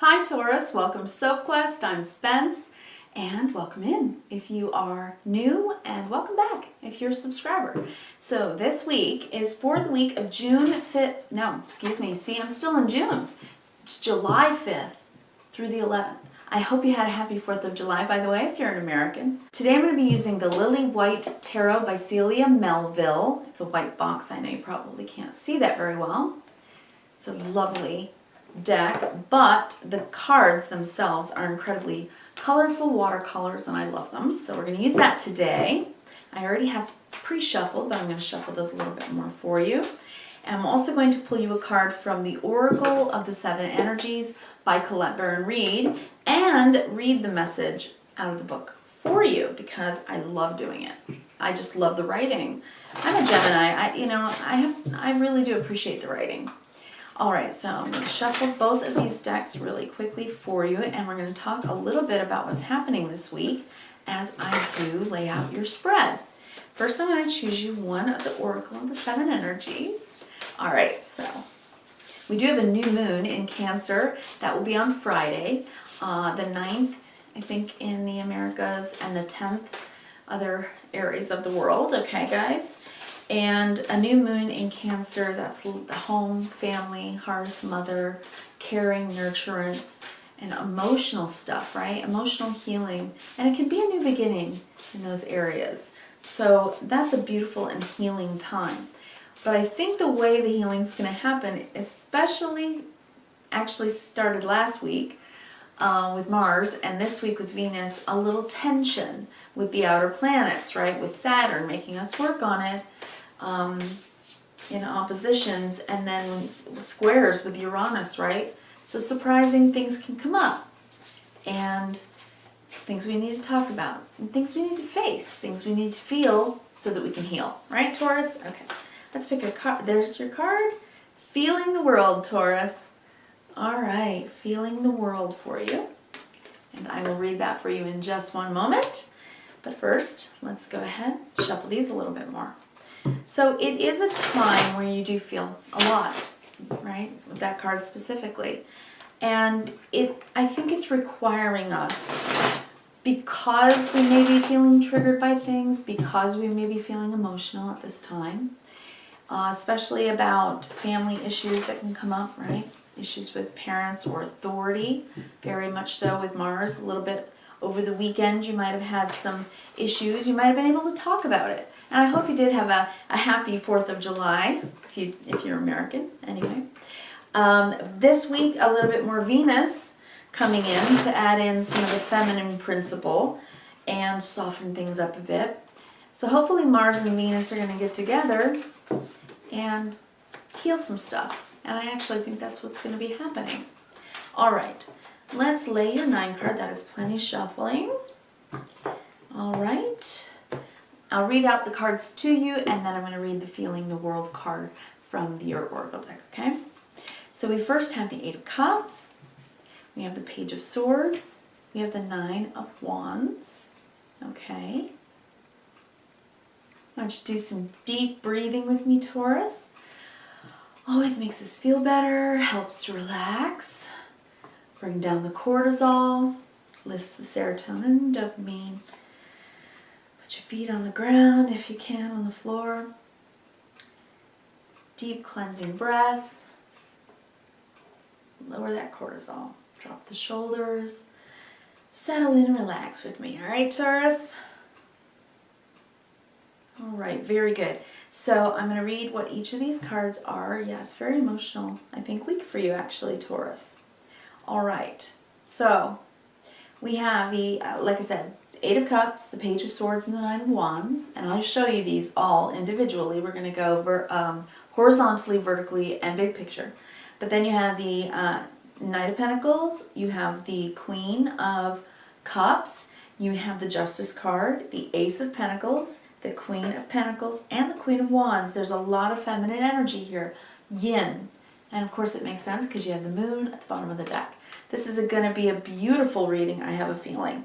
Hi Taurus, welcome to Sophquest. I'm Spence and welcome in if you are new, and welcome back if you're a subscriber. So this week is for the week of June 5th, no, excuse me, see I'm still in June. It's July 5th through the 11th. I hope you had a happy 4th of July, by the way, if you're an American. Today I'm going to be using the Lily White Tarot by Celia Melville. It's a white box, I know you probably can't see that very well. It's a lovely deck, but the cards themselves are incredibly colorful watercolors and I love them. So we're going to use that today. I already have pre-shuffled, but I'm going to shuffle those a little bit more for you. And I'm also going to pull you a card from the Oracle of the Seven Energies by Colette Baron-Reid and read the message out of the book for you because I love doing it. I just love the writing. I'm a Gemini. I really do appreciate the writing. Alright, so I'm going to shuffle both of these decks really quickly for you, and we're going to talk a little bit about what's happening this week as I do lay out your spread. First, I'm going to choose you one of the Oracle of the Seven Energies. Alright, so we do have a new moon in Cancer. That will be on Friday, the 9th, I think, in the Americas, and the 10th other areas of the world. Okay, guys? And a new moon in Cancer, that's the home, family, hearth, mother, caring, nurturance, and emotional stuff, right? Emotional healing. And it can be a new beginning in those areas. So that's a beautiful and healing time. But I think the way the healing is going to happen, especially actually started last week with Mars, and this week with Venus, a little tension with the outer planets, right? With Saturn making us work on it. In oppositions, and then squares with Uranus, right? So surprising things can come up, and things we need to talk about, and things we need to face, things we need to feel so that we can heal, right, Taurus? Okay, let's pick a card. There's your card. Feeling the world, Taurus. All right, feeling the world for you, and I will read that for you in just one moment. But first, let's go ahead, shuffle these a little bit more. So it is a time where you do feel a lot, right, with that card specifically. And I think it's requiring us, because we may be feeling triggered by things, because we may be feeling emotional at this time, especially about family issues that can come up, right? Issues with parents or authority, very much so with Mars. A little bit over the weekend you might have had some issues. You might have been able to talk about it. And I hope you did have a happy 4th of July, if you're American, anyway. This week, a little bit more Venus coming in to add in some of the feminine principle and soften things up a bit. So hopefully Mars and Venus are going to get together and heal some stuff. And I actually think that's what's going to be happening. All right, let's lay your 9 card. That is plenty shuffling. All right. I'll read out the cards to you, and then I'm going to read the Feeling the World card from your Oracle deck, okay? So we first have the 8 of Cups, we have the Page of Swords, we have the 9 of Wands, okay? Why don't you do some deep breathing with me, Taurus? Always makes us feel better, helps to relax, bring down the cortisol, lifts the serotonin and dopamine. Put your feet on the ground if you can, on the floor. Deep cleansing breaths. Lower that cortisol. Drop the shoulders. Settle in and relax with me. All right, Taurus? All right, very good. So I'm going to read what each of these cards are. Yes, very emotional. I think weak for you, actually, Taurus. All right. So we have the, like I said, 8 of Cups, the Page of Swords, and the 9 of Wands. And I'll show you these all individually. We're going to go over horizontally, vertically, and big picture. But then you have the Knight of Pentacles, you have the Queen of Cups, you have the Justice card, the Ace of Pentacles, the Queen of Pentacles, and the Queen of Wands. There's a lot of feminine energy here, yin. And of course it makes sense because you have the moon at the bottom of the deck. This is going to be a beautiful reading, I have a feeling,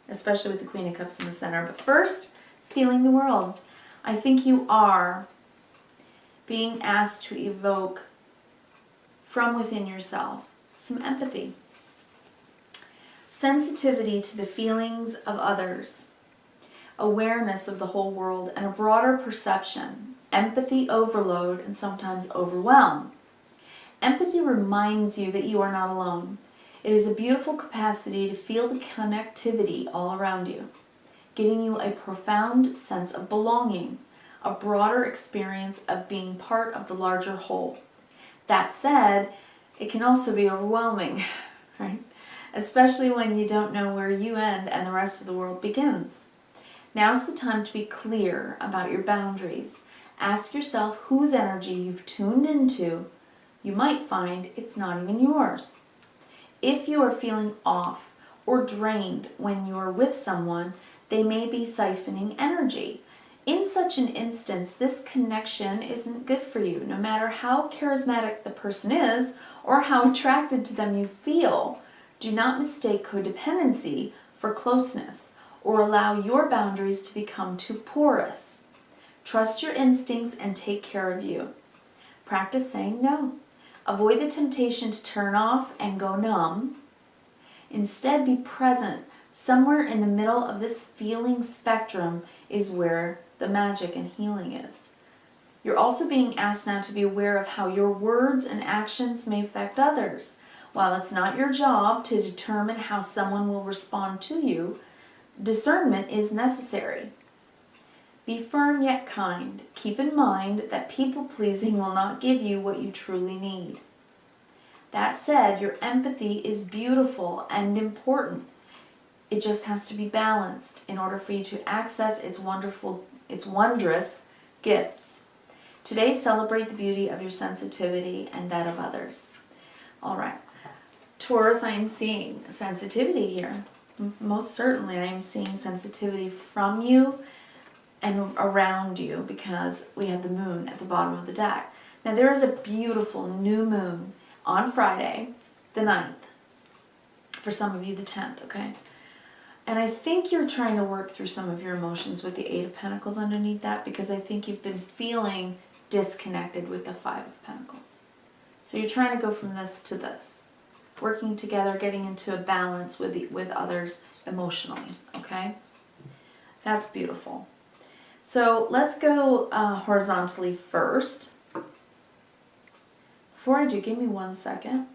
especially with the Queen of Cups in the center. But first, feeling the world. I think you are being asked to evoke from within yourself some empathy. sensitivity to the feelings of others, awareness of the whole world, and a broader perception, empathy overload, and sometimes overwhelm. Empathy reminds you that you are not alone. It is a beautiful capacity to feel the connectivity all around you, giving you a profound sense of belonging, a broader experience of being part of the larger whole. That said, it can also be overwhelming, right? Especially when you don't know where you end and the rest of the world begins. Now's the time to be clear about your boundaries. Ask yourself whose energy you've tuned into. You might find it's not even yours. If you are feeling off or drained when you are with someone, they may be siphoning energy. In such an instance, this connection isn't good for you, no matter how charismatic the person is or how attracted to them you feel. Do not mistake codependency for closeness or allow your boundaries to become too porous. Trust your instincts and take care of you. Practice saying no. Avoid the temptation to turn off and go numb. Instead, be present. Somewhere in the middle of this feeling spectrum is where the magic and healing is. You're also being asked now to be aware of how your words and actions may affect others. While it's not your job to determine how someone will respond to you, discernment is necessary. Be firm yet kind. Keep in mind that people-pleasing will not give you what you truly need. That said, your empathy is beautiful and important. It just has to be balanced in order for you to access its wondrous gifts. Today, celebrate the beauty of your sensitivity and that of others. All right. Taurus, I am seeing sensitivity here. Most certainly, I am seeing sensitivity from you and around you because we have the moon at the bottom of the deck. Now, there is a beautiful new moon on Friday, the 9th. For some of you, the 10th, okay? And I think you're trying to work through some of your emotions with the 8 of Pentacles underneath that because I think you've been feeling disconnected with the 5 of Pentacles. So you're trying to go from this to this, working together, getting into a balance with others emotionally, okay? That's beautiful. So let's go horizontally first. Before I do, give me 1 second.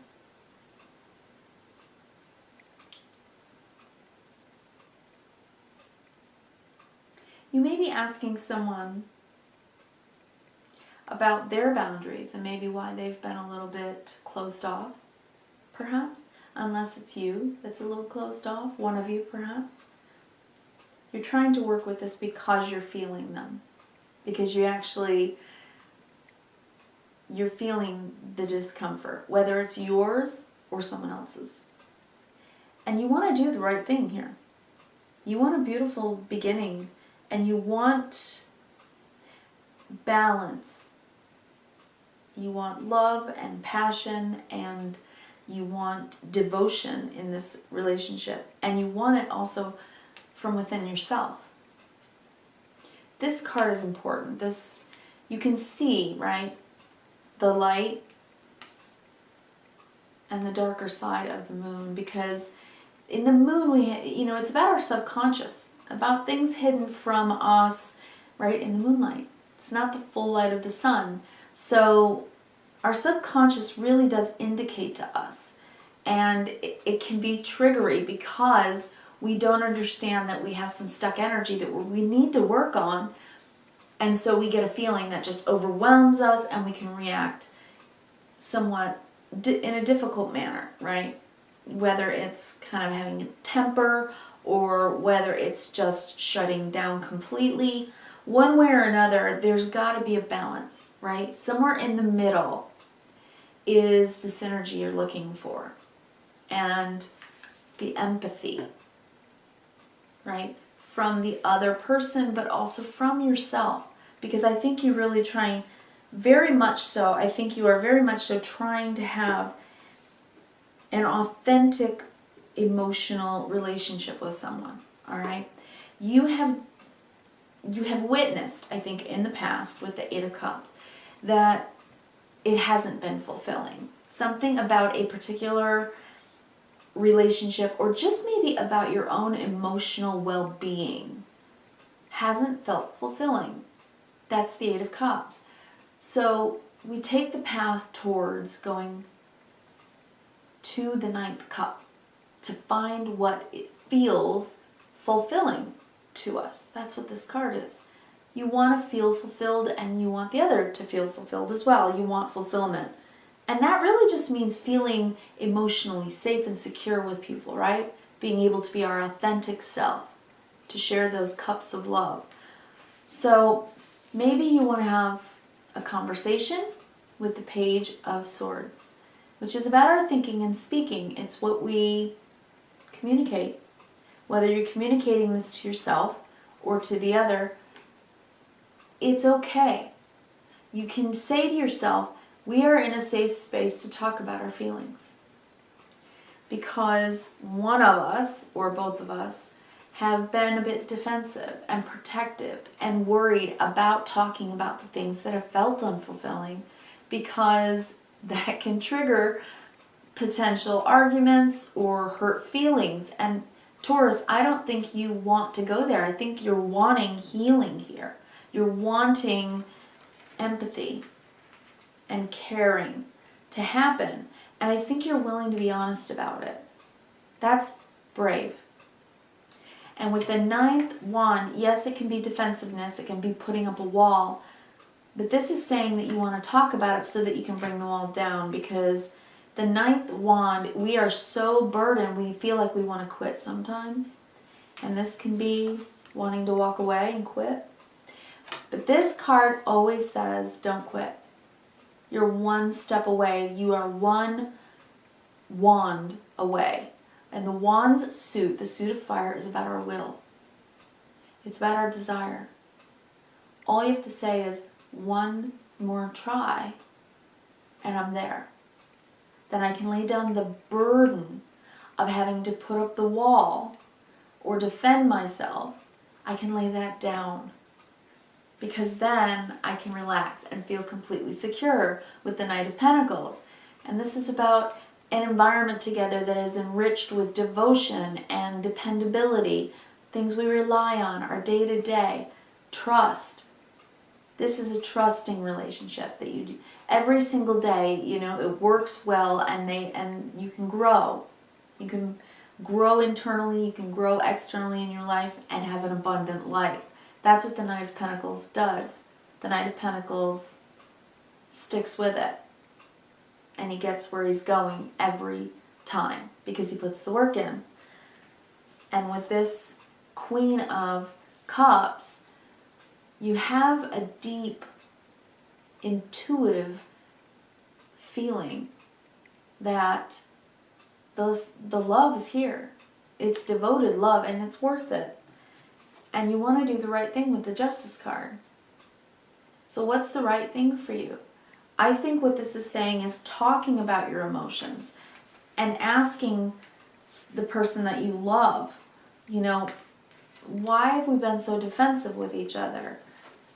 You may be asking someone about their boundaries and maybe why they've been a little bit closed off, perhaps, unless it's you that's a little closed off, one of you perhaps. You're trying to work with this because you're feeling them, because you're feeling the discomfort, whether it's yours or someone else's. And you want to do the right thing here. You want a beautiful beginning. And you want balance. You want love and passion, and you want devotion in this relationship. And you want it also from within yourself. This card is important. This, you can see, right, the light and the darker side of the moon, because in the moon, it's about our subconscious. About things hidden from us, right, in the moonlight. It's not the full light of the sun. So our subconscious really does indicate to us. And it can be triggery because we don't understand that we have some stuck energy that we need to work on. And so we get a feeling that just overwhelms us and we can react somewhat in a difficult manner, right? Whether it's kind of having a temper or whether it's just shutting down completely. One way or another, there's got to be a balance, right? Somewhere in the middle is the synergy you're looking for. And the empathy, right? From the other person, but also from yourself. Because I think you're really trying, very much so, I think you are very much so trying to have an authentic emotional relationship with someone, all right? You have witnessed, I think, in the past with the 8 of Cups, that it hasn't been fulfilling. Something about a particular relationship, or just maybe about your own emotional well-being, hasn't felt fulfilling. That's the Eight of Cups. So we take the path towards going to the ninth cup to find what it feels fulfilling to us. That's what this card is. You want to feel fulfilled, and you want the other to feel fulfilled as well. You want fulfillment. And that really just means feeling emotionally safe and secure with people, right? Being able to be our authentic self, to share those cups of love. So maybe you want to have a conversation with the Page of Swords, which is about our thinking and speaking. It's what we communicate. Whether you're communicating this to yourself or to the other, it's okay. You can say to yourself, we are in a safe space to talk about our feelings. Because one of us, or both of us, have been a bit defensive and protective and worried about talking about the things that have felt unfulfilling, because that can trigger potential arguments or hurt feelings. And Taurus, I don't think you want to go there. I think you're wanting healing here. You're wanting empathy and caring to happen. And I think you're willing to be honest about it. That's brave. And with the ninth wand, yes, it can be defensiveness. It can be putting up a wall. But this is saying that you want to talk about it so that you can bring the wall down. Because the ninth wand, we are so burdened, we feel like we want to quit sometimes. And this can be wanting to walk away and quit. But this card always says, don't quit. You're one step away. You are one wand away. And the wand's suit, the suit of fire, is about our will. It's about our desire. All you have to say is, one more try, and I'm there. Then I can lay down the burden of having to put up the wall or defend myself. I can lay that down. Because then I can relax and feel completely secure with the Knight of Pentacles. And this is about an environment together that is enriched with devotion and dependability, things we rely on, our day-to-day, trust. This is a trusting relationship that you do every single day. You know, it works well, and you can grow. You can grow internally, you can grow externally in your life, and have an abundant life. That's what the Knight of Pentacles does. The Knight of Pentacles sticks with it. And he gets where he's going every time because he puts the work in. And with this Queen of Cups, you have a deep, intuitive feeling that the love is here. It's devoted love, and it's worth it. And you want to do the right thing with the Justice card. So what's the right thing for you? I think what this is saying is talking about your emotions and asking the person that you love, you know, why have we been so defensive with each other?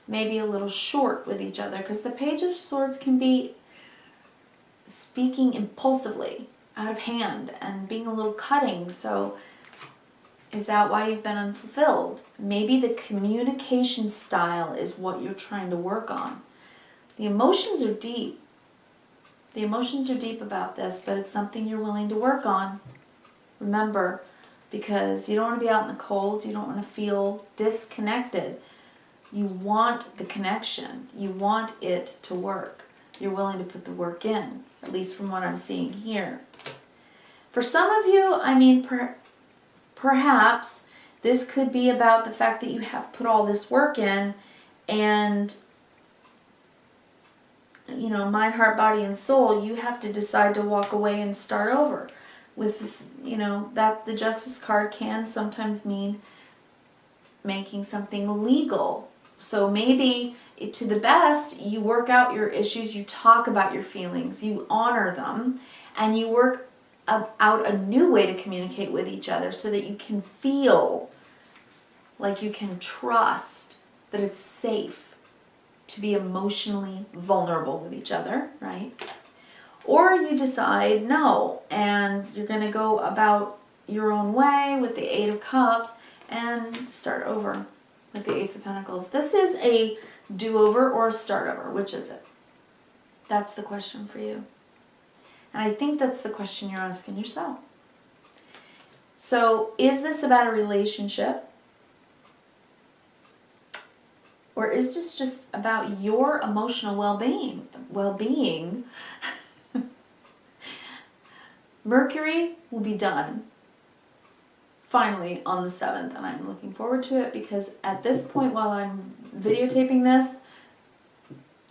Maybe a little short with each other, because the Page of Swords can be speaking impulsively, out of hand, and being a little cutting. So is that why you've been unfulfilled? Maybe the communication style is what you're trying to work on. The emotions are deep. The emotions are deep about this, but it's something you're willing to work on. Remember, because you don't want to be out in the cold. You don't want to feel disconnected. You want the connection. You want it to work. You're willing to put the work in, at least from what I'm seeing here. For some of you, I mean, perhaps this could be about the fact that you have put all this work in, and, you know, mind, heart, body, and soul, you have to decide to walk away and start over. With this, you know, that the Justice card can sometimes mean making something legal. So maybe to the best, you work out your issues, you talk about your feelings, you honor them, and you work out a new way to communicate with each other so that you can feel like you can trust that it's safe to be emotionally vulnerable with each other, right? Or you decide no, and you're going to go about your own way with the Eight of Cups and start over with the Ace of Pentacles. This is a do-over or a start-over. Which is it? That's the question for you. And I think that's the question you're asking yourself. So, is this about a relationship? Or is this just about your emotional well-being? Mercury will be done finally on the 7th, and I'm looking forward to it because at this point while I'm videotaping this,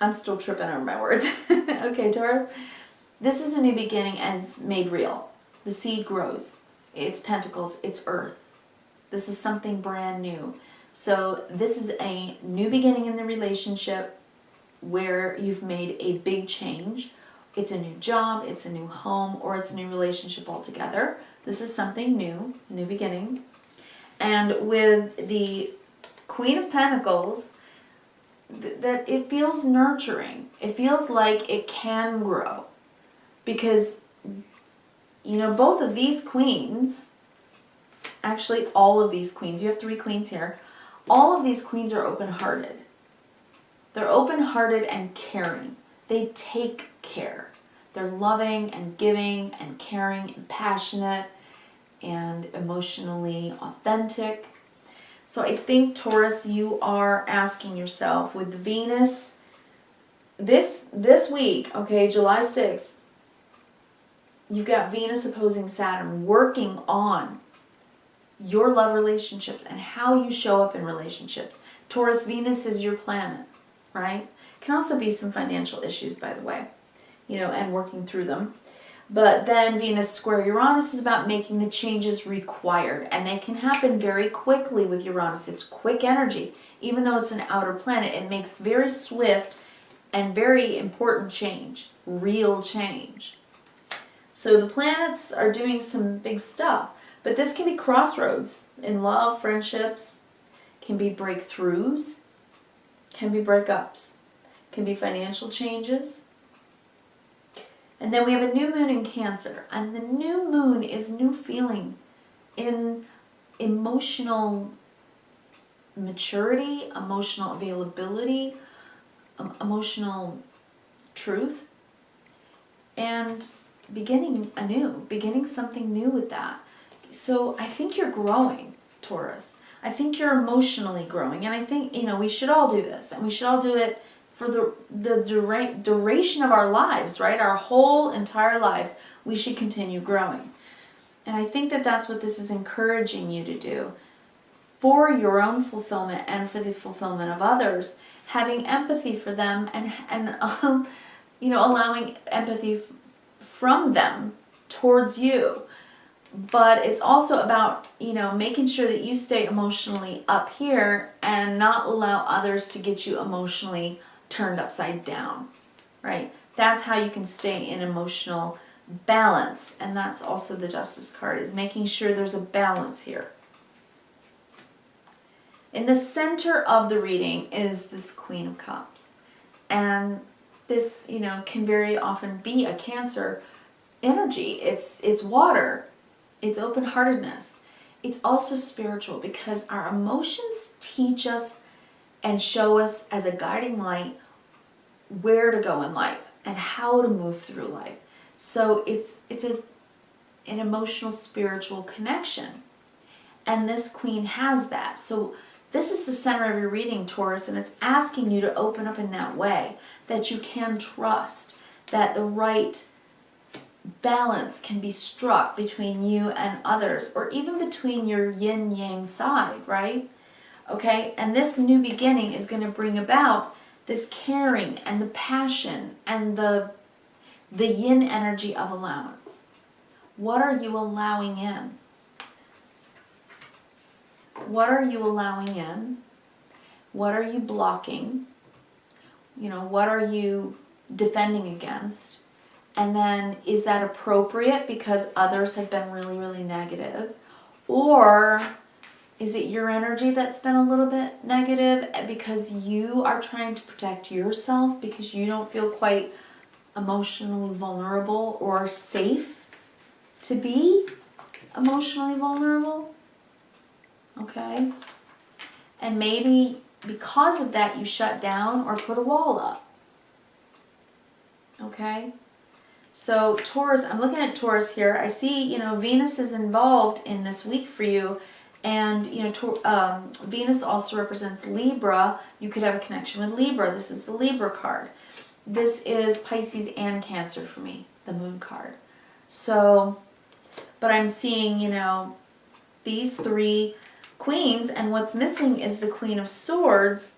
I'm still tripping over my words. Okay, Taurus, this is a new beginning and it's made real. The seed grows. It's pentacles, it's earth. This is something brand new. So this is a new beginning in the relationship where you've made a big change. It's a new job, it's a new home, or it's a new relationship altogether. This is something new, a new beginning. And with the Queen of Pentacles, that it feels nurturing. It feels like it can grow. Because, you know, both of these queens, actually all of these queens, you have 3 queens here, all of these queens are open-hearted. They're open-hearted and caring. They take care. They're loving and giving and caring and passionate and emotionally authentic. So I think, Taurus, you are asking yourself with Venus this week, okay, July 6th, you've got Venus opposing Saturn working on your love relationships and how you show up in relationships. Taurus, Venus is your planet, right? Can also be some financial issues, by the way, you know, and working through them. But then Venus square Uranus is about making the changes required. And they can happen very quickly with Uranus. It's quick energy. Even though it's an outer planet, it makes very swift and very important change. Real change. So the planets are doing some big stuff. But this can be crossroads in love, friendships, can be breakthroughs, can be breakups, can be financial changes. And then we have a new moon in Cancer. And the new moon is new feeling in emotional maturity, emotional availability, emotional truth, and beginning anew, beginning something new with that. So I think you're growing, Taurus. I think you're emotionally growing. And I think, you know, we should all do this. And we should all do it for the duration of our lives, right? Our whole entire lives, we should continue growing. And I think that that's what this is encouraging you to do for your own fulfillment and for the fulfillment of others, having empathy for them and you know, allowing empathy from them towards you. But it's also about, you know, making sure that you stay emotionally up here and not allow others to get you emotionally turned upside down, right? That's how you can stay in emotional balance. And that's also the Justice card, is making sure there's a balance here. In the center of the reading is this Queen of Cups. And this, you know, can very often be a Cancer energy. It's water. It's open-heartedness. It's also spiritual because our emotions teach us and show us as a guiding light where to go in life and how to move through life. So it's an emotional, spiritual connection. And this Queen has that. So this is the center of your reading, Taurus, and it's asking you to open up in that way, that you can trust, that the right balance can be struck between you and others, or even between your yin-yang side, right? Okay, and this new beginning is going to bring about this caring and the passion and the yin energy of allowance. What are you allowing in? What are you allowing in? What are you blocking? You know, what are you defending against? And then, is that appropriate because others have been really, really negative? Or is it your energy that's been a little bit negative because you are trying to protect yourself because you don't feel quite emotionally vulnerable or safe to be emotionally vulnerable. Okay? And maybe because of that you shut down or put a wall up. Okay? So Taurus, I'm looking at Taurus here. I see, you know, Venus is involved in this week for you. And, you know, Venus also represents Libra. You could have a connection with Libra. This is the Libra card. This is Pisces and Cancer for me, the Moon card. So, but I'm seeing, you know, these three queens, and what's missing is the Queen of Swords.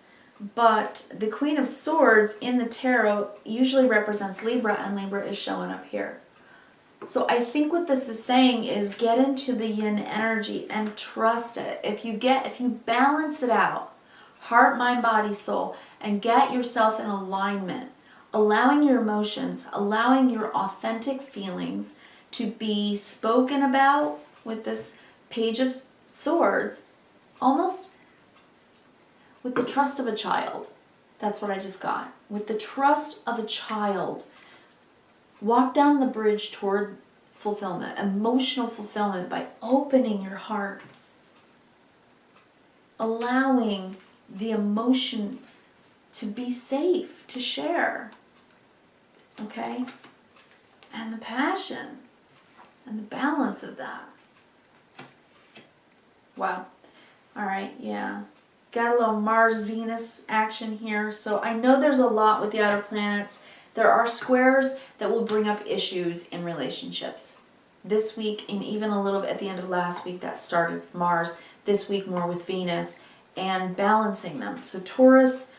But the Queen of Swords in the tarot usually represents Libra, and Libra is showing up here. So I think what this is saying is get into the yin energy and trust it. If you balance it out, heart, mind, body, soul, and get yourself in alignment, allowing your emotions, allowing your authentic feelings to be spoken about with this Page of Swords, almost with the trust of a child. That's what I just got. With the trust of a child. Walk down the bridge toward fulfillment, emotional fulfillment, by opening your heart. Allowing the emotion to be safe, to share. Okay? And the passion and the balance of that. Wow. All right, yeah. Got a little Mars-Venus action here. So I know there's a lot with the outer planets. There are squares that will bring up issues in relationships. This week, and even a little bit at the end of last week, that started with Mars. This week more with Venus, and balancing them. So Taurus,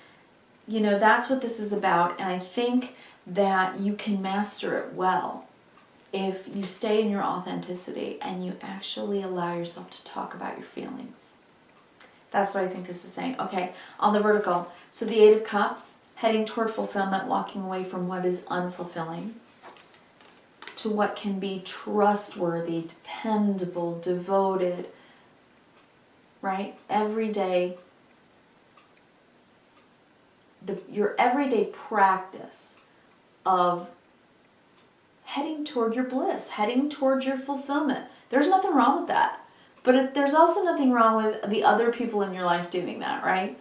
you know, that's what this is about. And I think that you can master it well if you stay in your authenticity and you actually allow yourself to talk about your feelings. That's what I think this is saying. Okay, on the vertical. So the Eight of Cups, heading toward fulfillment, walking away from what is unfulfilling to what can be trustworthy, dependable, devoted, right? Every day, your everyday practice of heading toward your bliss, heading toward your fulfillment. There's nothing wrong with that. But there's also nothing wrong with the other people in your life doing that, right?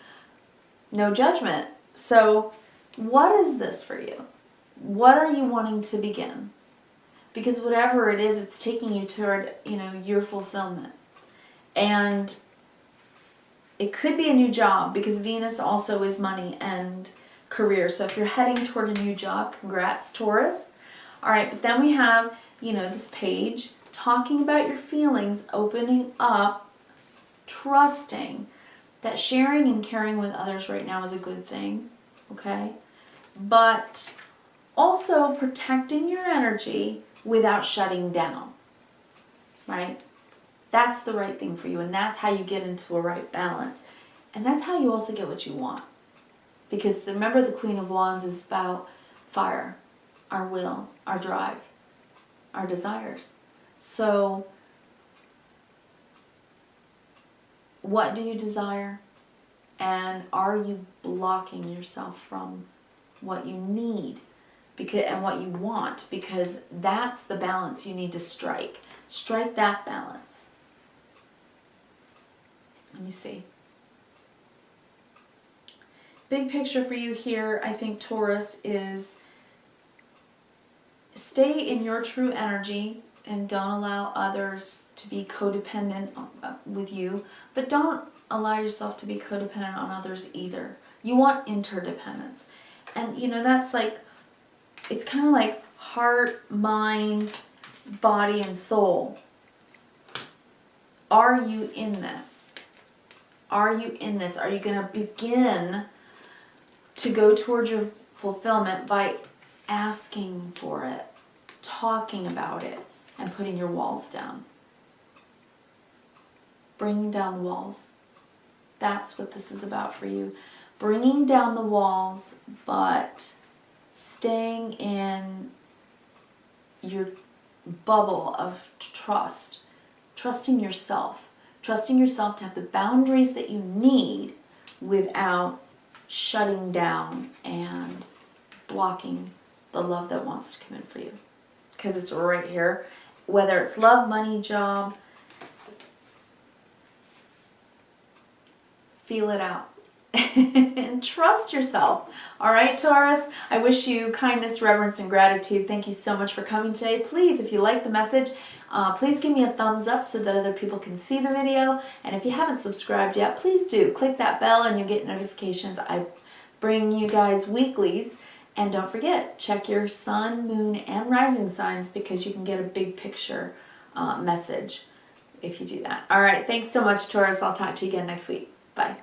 No judgment. So what is this for you? What are you wanting to begin? Because whatever it is, it's taking you toward, you know, your fulfillment. And it could be a new job, because Venus also is money and career. So if you're heading toward a new job, congrats, Taurus. All right, but then we have, you know, this page talking about your feelings, opening up, trusting that sharing and caring with others right now is a good thing, okay? But also protecting your energy without shutting down, right? That's the right thing for you, and that's how you get into a right balance. And that's how you also get what you want. Because remember, the Queen of Wands is about fire, our will, our drive, our desires. So, what do you desire? And are you blocking yourself from what you need and what you want? Because that's the balance you need to strike. Strike that balance. Let me see. Big picture for you here, I think, Taurus, is stay in your true energy and don't allow others to be codependent with you, but don't allow yourself to be codependent on others either. You want interdependence. And, you know, that's like, it's kind of like heart, mind, body, and soul. Are you in this? Are you in this? Are you going to begin to go towards your fulfillment by asking for it, talking about it, and putting your walls down? Bringing down the walls. That's what this is about for you. Bringing down the walls, but staying in your bubble of trust. Trusting yourself. Trusting yourself to have the boundaries that you need without shutting down and blocking the love that wants to come in for you. Because it's right here. Whether it's love, money, job, feel it out. And trust yourself. All right, Taurus, I wish you kindness, reverence, and gratitude. Thank you so much for coming today. Please, if you like the message, please give me a thumbs up so that other people can see the video. And if you haven't subscribed yet, please do. Click that bell and you'll get notifications. I bring you guys weeklies. And don't forget, check your sun, moon, and rising signs because you can get a big picture message if you do that. All right, thanks so much, Taurus. I'll talk to you again next week. Bye.